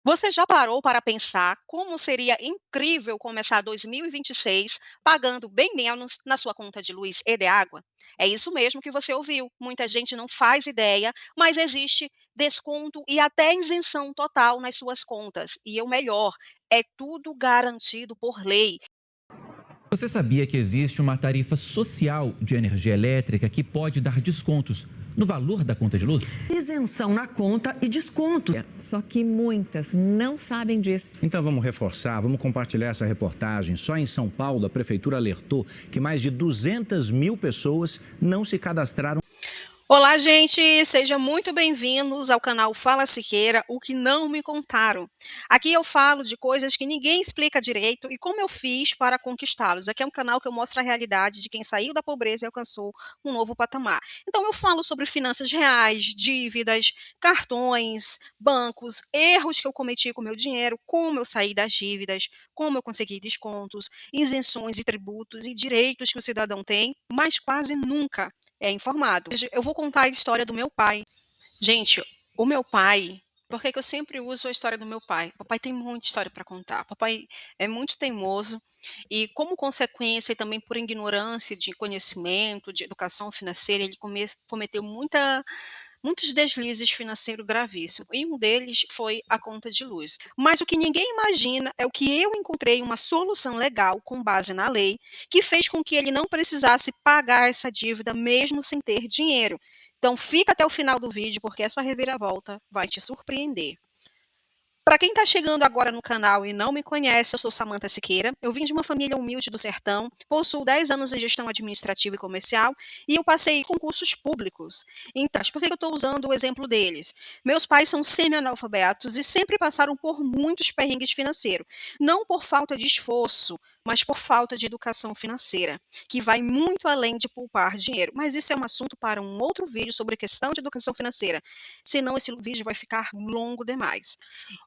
Você já parou para pensar como seria incrível começar 2026 pagando bem menos na sua conta de luz e de água? É isso mesmo que você ouviu. Muita gente não faz ideia, mas existe desconto e até isenção total nas suas contas. E o melhor, é tudo garantido por lei. Você sabia que existe uma tarifa social de energia elétrica que pode dar descontos no valor da conta de luz? Isenção na conta e desconto. Só que muitas não sabem disso. Então vamos reforçar, vamos compartilhar essa reportagem. Só em São Paulo, a prefeitura alertou que mais de 200 mil pessoas não se cadastraram. Olá, gente! Sejam muito bem-vindos ao canal Fala Siqueira, o que não me contaram. Aqui eu falo de coisas que ninguém explica direito e como eu fiz para conquistá-los. Aqui é um canal que eu mostro a realidade de quem saiu da pobreza e alcançou um novo patamar. Então eu falo sobre finanças reais, dívidas, cartões, bancos, erros que eu cometi com o meu dinheiro, como eu saí das dívidas, como eu consegui descontos, isenções e tributos e direitos que o cidadão tem, mas quase nunca é informado. Eu vou contar a história do meu pai. Gente, o meu pai, por que que eu sempre uso a história do meu pai? Papai tem muita história para contar. Papai é muito teimoso e, como consequência, e também por ignorância de conhecimento, de educação financeira, ele cometeu muitos deslizes financeiros gravíssimos. E um deles foi a conta de luz. Mas o que ninguém imagina é o que eu encontrei uma solução legal com base na lei, que fez com que ele não precisasse pagar essa dívida mesmo sem ter dinheiro. Então fica até o final do vídeo porque essa reviravolta vai te surpreender. Para quem está chegando agora no canal e não me conhece, eu sou Samantha Siqueira. Eu vim de uma família humilde do sertão, possuo 10 anos em gestão administrativa e comercial e eu passei concursos públicos. Então, por que eu estou usando o exemplo deles? Meus pais são semi-analfabetos e sempre passaram por muitos perrengues financeiros. Não por falta de esforço, mas por falta de educação financeira, que vai muito além de poupar dinheiro. Mas isso é um assunto para um outro vídeo sobre questão de educação financeira, senão esse vídeo vai ficar longo demais.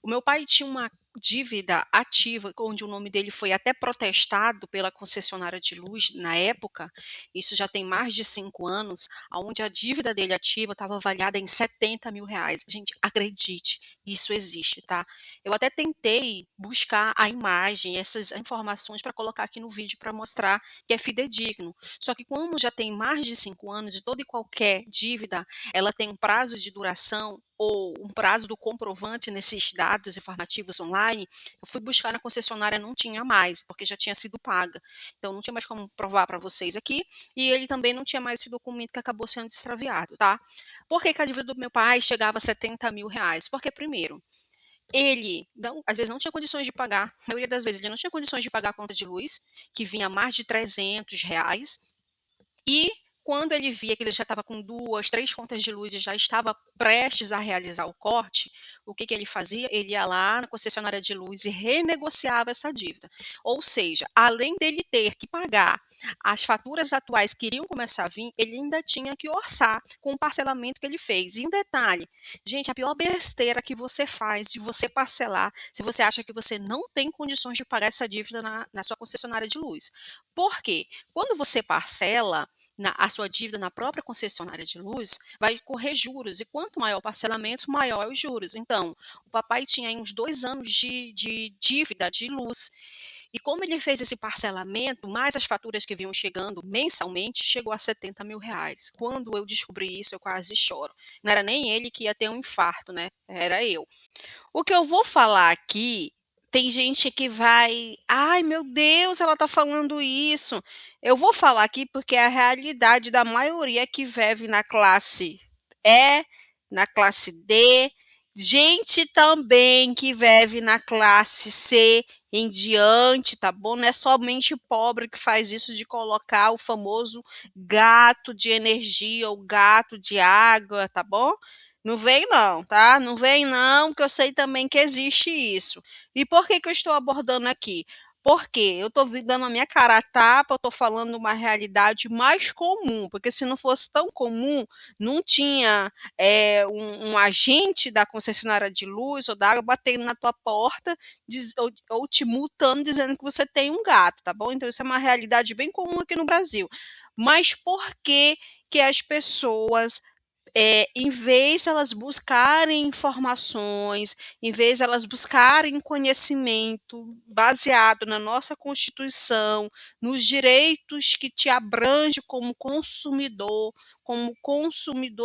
O meu pai tinha uma dívida ativa, onde o nome dele foi até protestado pela concessionária de luz na época, isso já tem mais de 5 anos, onde a dívida dele ativa estava avaliada em R$ 70.000. Gente, acredite, isso existe, tá? Eu até tentei buscar a imagem, essas informações para colocar aqui no vídeo para mostrar que é fidedigno. Só que como já tem mais de 5 anos e toda e qualquer dívida, ela tem um prazo de duração ou um prazo do comprovante nesses dados informativos online, eu fui buscar na concessionária, não tinha mais, porque já tinha sido paga. Então não tinha mais como provar para vocês aqui, e ele também não tinha mais esse documento que acabou sendo extraviado, tá? Por que que a dívida do meu pai chegava a R$ 70.000? Porque, primeiro, ele não, às vezes não tinha condições de pagar, a maioria das vezes ele não tinha condições de pagar a conta de luz, que vinha a mais de R$ 300, e quando ele via que ele já estava com 2, 3 contas de luz e já estava prestes a realizar o corte, o que que ele fazia? Ele ia lá na concessionária de luz e renegociava essa dívida. Ou seja, além dele ter que pagar as faturas atuais que iriam começar a vir, ele ainda tinha que orçar com o parcelamento que ele fez. E um detalhe, gente, a pior besteira que você faz de você parcelar, se você acha que você não tem condições de pagar essa dívida na sua concessionária de luz. Por quê? Quando você parcela a sua dívida na própria concessionária de luz, vai correr juros, e quanto maior o parcelamento, maior é os juros. Então, o papai tinha aí uns 2 anos de dívida de luz, e como ele fez esse parcelamento, mais as faturas que vinham chegando mensalmente, chegou a R$ 70.000. Quando eu descobri isso, eu quase choro. Não era nem ele que ia ter um infarto, né? Era eu. O que eu vou falar aqui, tem gente que vai, ai meu Deus, ela tá falando isso. Eu vou falar aqui porque é a realidade da maioria que vive na classe E, na classe D, gente também que vive na classe C em diante, tá bom? Não é somente pobre que faz isso de colocar o famoso gato de energia ou gato de água, tá bom? Não vem não, tá? Não vem não, porque eu sei também que existe isso. E por que que eu estou abordando aqui? Porque eu estou dando a minha cara a tapa, eu estou falando uma realidade mais comum, porque se não fosse tão comum, não tinha um agente da concessionária de luz ou da água batendo na tua porta ou te multando dizendo que você tem um gato, tá bom? Então isso é uma realidade bem comum aqui no Brasil. Mas por que que as pessoas Em vez elas buscarem informações, em vez elas buscarem conhecimento baseado na nossa Constituição, nos direitos que te abrange como consumidor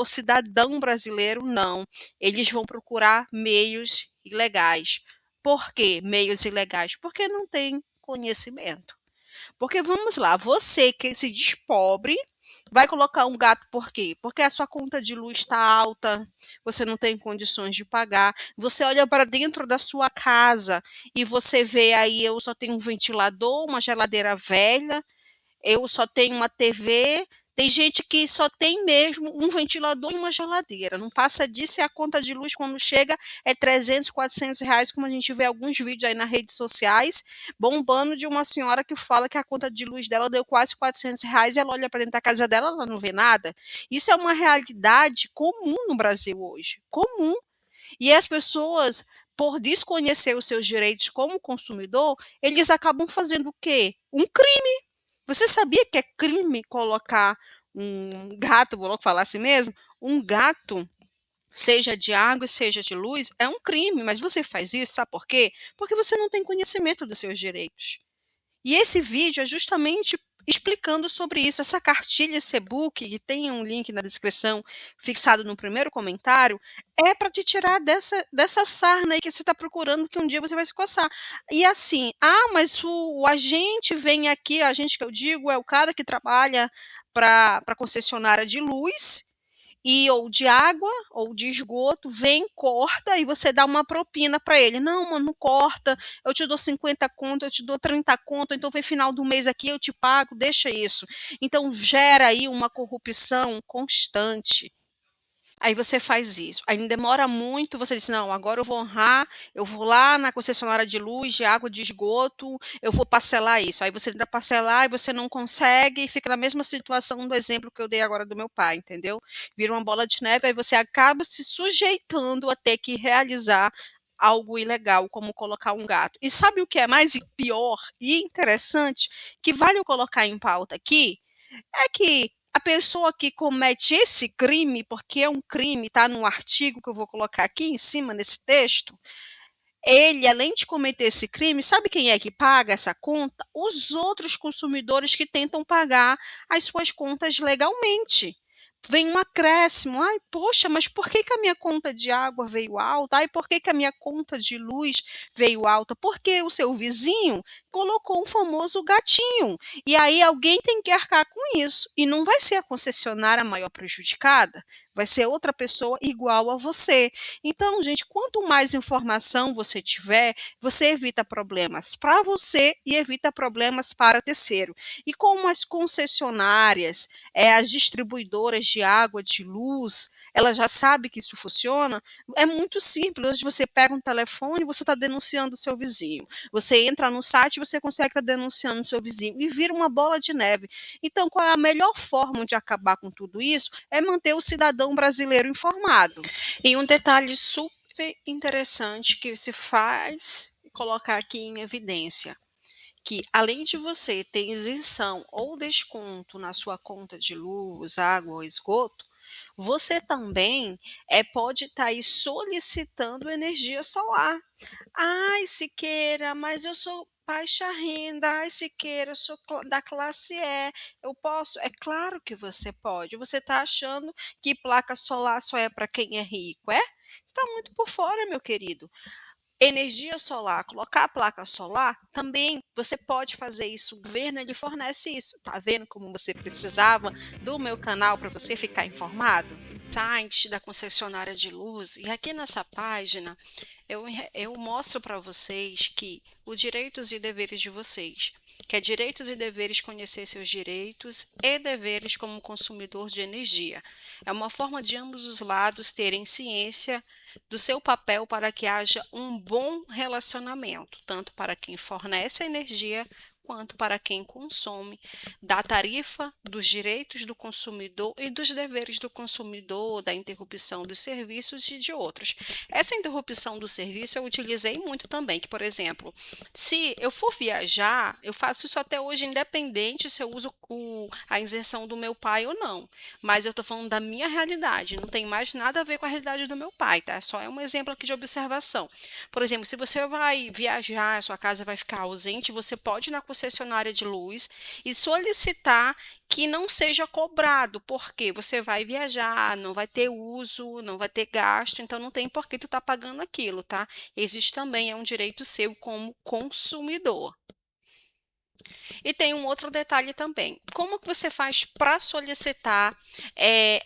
cidadão brasileiro, não. Eles vão procurar meios ilegais. Por quê meios ilegais? Porque não tem conhecimento. Porque vamos lá, você que se diz pobre, vai colocar um gato por quê? Porque a sua conta de luz está alta, você não tem condições de pagar. Você olha para dentro da sua casa e você vê aí, eu só tenho um ventilador, uma geladeira velha, eu só tenho uma TV. Tem gente que só tem mesmo um ventilador e uma geladeira. Não passa disso e a conta de luz, quando chega, é 300, 400 reais, como a gente vê alguns vídeos aí nas redes sociais, bombando de uma senhora que fala que a conta de luz dela deu quase 400 reais e ela olha para dentro da casa dela, ela não vê nada. Isso é uma realidade comum no Brasil hoje. Comum. E as pessoas, por desconhecer os seus direitos como consumidor, eles acabam fazendo o quê? Um crime. Você sabia que é crime colocar um gato, vou logo falar assim mesmo, um gato, seja de água e seja de luz, é um crime, mas você faz isso, sabe por quê? Porque você não tem conhecimento dos seus direitos. E esse vídeo é justamente explicando sobre isso. Essa cartilha, esse e-book, que tem um link na descrição fixado no primeiro comentário, é para te tirar dessa sarna aí que você está procurando, que um dia você vai se coçar. E assim, mas o agente vem aqui, o agente que eu digo é o cara que trabalha para a concessionária de luz, ou de água ou de esgoto, vem, corta e você dá uma propina para ele. Não, mano, não corta, eu te dou 50 conto, eu te dou 30 conto, então vem final do mês aqui, eu te pago, deixa isso. Então gera aí uma corrupção constante. Aí você faz isso. Aí não demora muito, você diz, não, agora eu vou honrar, eu vou lá na concessionária de luz, de água, de esgoto, eu vou parcelar isso. Aí você tenta parcelar e você não consegue e fica na mesma situação do exemplo que eu dei agora do meu pai, entendeu? Vira uma bola de neve, aí você acaba se sujeitando a ter que realizar algo ilegal, como colocar um gato. E sabe o que é mais pior e interessante, que vale eu colocar em pauta aqui? É que a pessoa que comete esse crime, porque é um crime, está no artigo que eu vou colocar aqui em cima nesse texto, ele, além de cometer esse crime, sabe quem é que paga essa conta? Os outros consumidores que tentam pagar as suas contas legalmente. Vem um acréscimo. Ai, poxa, mas por que a minha conta de água veio alta? Ai, por que a minha conta de luz veio alta? Porque o seu vizinho colocou um famoso gatinho. E aí alguém tem que arcar com isso. E não vai ser a concessionária maior prejudicada, vai ser outra pessoa igual a você. Então, gente, quanto mais informação você tiver, você evita problemas para você e evita problemas para terceiro. E como as concessionárias, as distribuidoras de água, de luz, ela já sabe que isso funciona, é muito simples. Hoje você pega um telefone, você está denunciando o seu vizinho. Você entra no site, você consegue estar denunciando o seu vizinho e vira uma bola de neve. Então, qual é a melhor forma de acabar com tudo isso? É manter o cidadão brasileiro informado. E um detalhe super interessante que se faz colocar aqui em evidência, que além de você ter isenção ou desconto na sua conta de luz, água ou esgoto, você também pode estar aí solicitando energia solar. Ai, Siqueira, mas eu sou baixa renda. Ai, Siqueira, eu sou da classe E. Eu posso? É claro que você pode. Você está achando que placa solar só é para quem é rico, é? Você está muito por fora, meu querido. Energia solar, colocar a placa solar, também você pode fazer isso, o governo ele fornece isso. Tá vendo como você precisava do meu canal para você ficar informado? Site da concessionária de luz, e aqui nessa página eu mostro para vocês que os direitos e deveres de vocês, que é direitos e deveres conhecer seus direitos e deveres como consumidor de energia. É uma forma de ambos os lados terem ciência do seu papel para que haja um bom relacionamento, tanto para quem fornece a energia quanto para quem consome, da tarifa, dos direitos do consumidor e dos deveres do consumidor, da interrupção dos serviços e de outros. Essa interrupção do serviço eu utilizei muito também, que, por exemplo, se eu for viajar, eu faço isso até hoje, independente se eu uso a isenção do meu pai ou não. Mas eu estou falando da minha realidade, não tem mais nada a ver com a realidade do meu pai, tá? Só é um exemplo aqui de observação. Por exemplo, se você vai viajar, sua casa vai ficar ausente, você pode ir na concessionária de luz e solicitar que não seja cobrado, porque você vai viajar, não vai ter uso, não vai ter gasto, então não tem por que tu tá pagando aquilo, tá? Existe também, é um direito seu como consumidor. E tem um outro detalhe também. Como que você faz para solicitar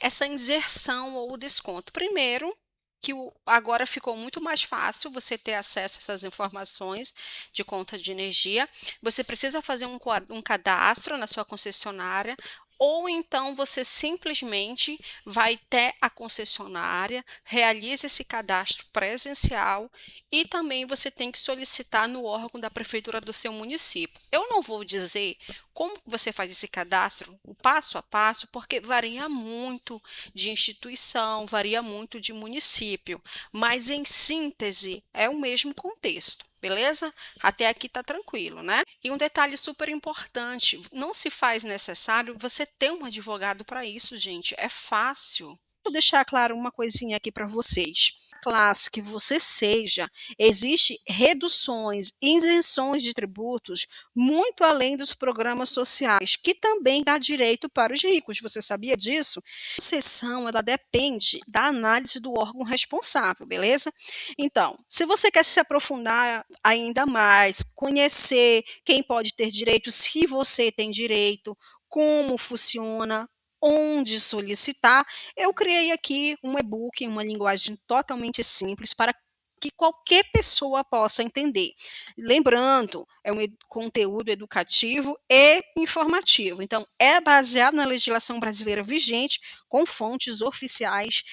essa inserção ou desconto? Primeiro, que agora ficou muito mais fácil você ter acesso a essas informações de conta de energia. Você precisa fazer um cadastro na sua concessionária, ou então você simplesmente vai até a concessionária, realiza esse cadastro presencial e também você tem que solicitar no órgão da prefeitura do seu município. Eu não vou dizer como você faz esse cadastro, o passo a passo, porque varia muito de instituição, varia muito de município, mas em síntese é o mesmo contexto. Beleza? Até aqui tá tranquilo, né? E um detalhe super importante, não se faz necessário você ter um advogado para isso, gente. É fácil. Vou deixar claro uma coisinha aqui para vocês. Classe que você seja, existe reduções, isenções de tributos muito além dos programas sociais, que também dá direito para os ricos. Você sabia disso? A concessão, ela depende da análise do órgão responsável, beleza? Então, se você quer se aprofundar ainda mais, conhecer quem pode ter direito, se você tem direito, como funciona, onde solicitar, eu criei aqui um e-book em uma linguagem totalmente simples para que qualquer pessoa possa entender. Lembrando, é um conteúdo educativo e informativo. Então, é baseado na legislação brasileira vigente, com fontes oficiais.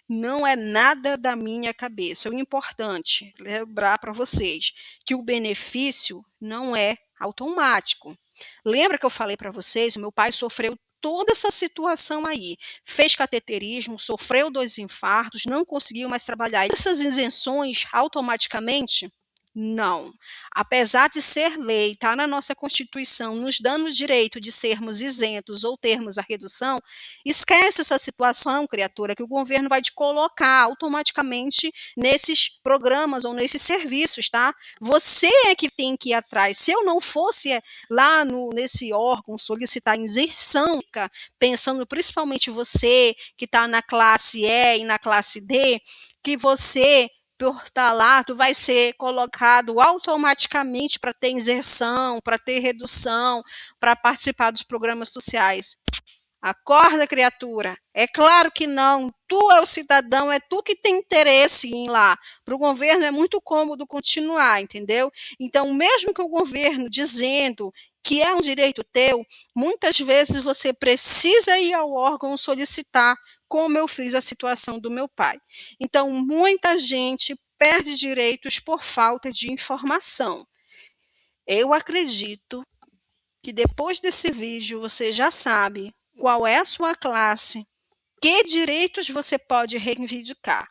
Não é nada da minha cabeça. O importante, lembrar para vocês que o benefício não é automático. Lembra que eu falei para vocês, o meu pai sofreu toda essa situação aí, fez cateterismo, sofreu 2 infartos, não conseguiu mais trabalhar. Essas isenções, automaticamente, não. Apesar de ser lei, está na nossa Constituição, nos dando o direito de sermos isentos ou termos a redução, esquece essa situação, criatura, que o governo vai te colocar automaticamente nesses programas ou nesses serviços, tá? Você é que tem que ir atrás. Se eu não fosse lá nesse órgão solicitar isenção, pensando principalmente você que está na classe E e na classe D, que você por estar lá, tu vai ser colocado automaticamente para ter isenção, para ter redução, para participar dos programas sociais. Acorda, criatura. É claro que não. Tu é o cidadão, é tu que tem interesse em ir lá. Para o governo é muito cômodo continuar, entendeu? Então, mesmo que o governo dizendo que é um direito teu, muitas vezes você precisa ir ao órgão solicitar, como eu fiz a situação do meu pai. Então, muita gente perde direitos por falta de informação. Eu acredito que depois desse vídeo você já sabe qual é a sua classe, que direitos você pode reivindicar.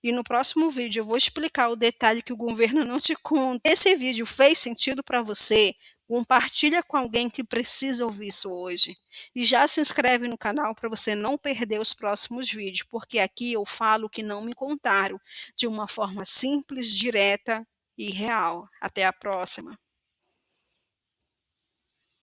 E no próximo vídeo eu vou explicar o detalhe que o governo não te conta. Esse vídeo fez sentido para você? Compartilha com alguém que precisa ouvir isso hoje. E já se inscreve no canal para você não perder os próximos vídeos, porque aqui eu falo o que não me contaram, de uma forma simples, direta e real. Até a próxima.